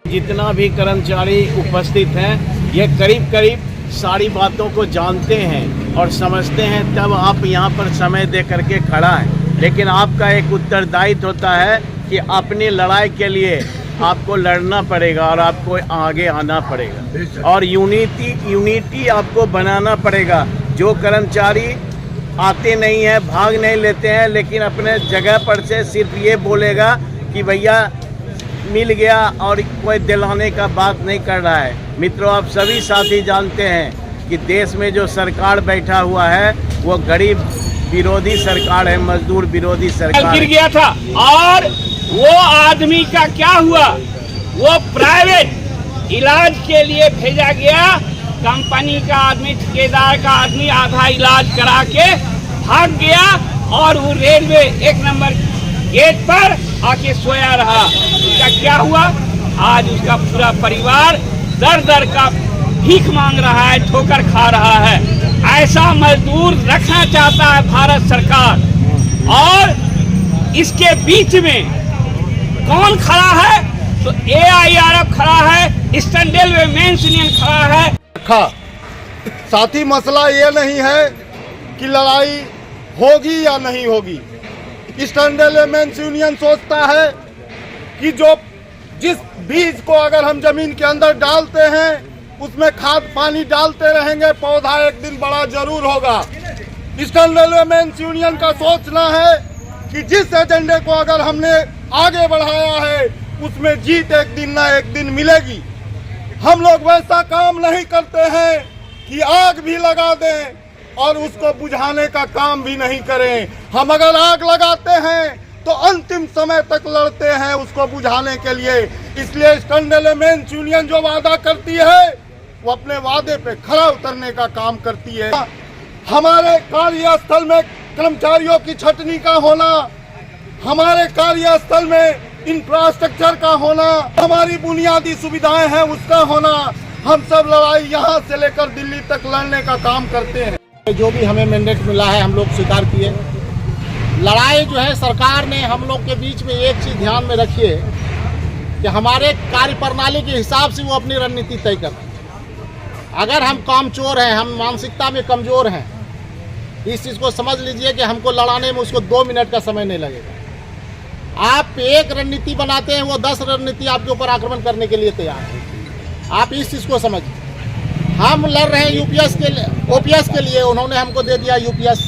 जितना भी कर्मचारी उपस्थित हैं ये करीब करीब सारी बातों को जानते हैं और समझते हैं, तब आप यहाँ पर समय दे करके खड़ा हैं। लेकिन आपका एक उत्तरदायित्व होता है कि अपनी लड़ाई के लिए आपको लड़ना पड़ेगा और आपको आगे आना पड़ेगा और यूनिटी आपको बनाना पड़ेगा। जो कर्मचारी आते नहीं हैं, भाग नहीं लेते हैं, लेकिन अपने जगह पर से सिर्फ ये बोलेगा कि भैया मिल गया और कोई दिलाने का बात नहीं कर रहा है। मित्रों, आप सभी साथी जानते हैं कि देश में जो सरकार बैठा हुआ है वो गरीब विरोधी सरकार है, मजदूर विरोधी सरकार गिर गया था। और वो आदमी का क्या हुआ, वो प्राइवेट इलाज के लिए भेजा गया। कंपनी का आदमी, ठेकेदार का आदमी आधा इलाज करा के भाग गया और वो रेलवे 1 नंबर गेट पर आके सोया रहा। उसका क्या हुआ, आज उसका पूरा परिवार दर दर का भीख मांग रहा है, ठोकर खा रहा है। ऐसा मजदूर रखना चाहता है भारत सरकार। और इसके बीच में कौन खड़ा है, तो AIRF खड़ा है, ईस्टर्न रेलवे मेंस यूनियन खड़ा है। साथी, मसला ये नहीं है कि लड़ाई होगी या नहीं होगी। ईस्टर्न रेलवे मेंस यूनियन सोचता है कि जिस बीज को अगर हम जमीन के अंदर डालते हैं उसमें खाद पानी डालते रहेंगे, पौधा एक दिन बड़ा जरूर होगा। ईस्टर्न रेलवे मेंस यूनियन का सोचना है कि जिस एजेंडे को अगर हमने आगे बढ़ाया है उसमें जीत एक दिन ना एक दिन मिलेगी। हम लोग वैसा काम नहीं करते हैं कि आग भी लगा दें और उसको बुझाने का काम भी नहीं करें। हम अगर आग लगाते हैं तो अंतिम समय तक लड़ते हैं उसको बुझाने के लिए। इसलिए ईस्टर्न रेलवे मेंस यूनियन जो वादा करती है वो अपने वादे पे खरा उतरने का काम करती है। हमारे कार्यस्थल में कर्मचारियों की छटनी का होना, हमारे कार्यस्थल में इंफ्रास्ट्रक्चर का होना, हमारी बुनियादी सुविधाएं हैं उसका होना, हम सब लड़ाई यहाँ से लेकर दिल्ली तक लड़ने का काम करते हैं। जो भी हमें मैंडेट मिला है हम लोग स्वीकार किए। लड़ाई जो है सरकार ने हम लोग के बीच में एक चीज़ ध्यान में रखिए कि हमारे कार्य प्रणाली के हिसाब से वो अपनी रणनीति तय करते हैं। अगर हम कामचोर हैं, हम मानसिकता में कमज़ोर हैं, इस चीज़ को समझ लीजिए कि हमको लड़ाने में उसको 2 मिनट का समय नहीं लगेगा। आप एक रणनीति बनाते हैं, वो 10 रणनीति आपके ऊपर आक्रमण करने के लिए तैयार है। आप इस चीज़ को समझिए। हम लड़ रहे हैं OPS के लिए, उन्होंने हमको दे दिया UPS।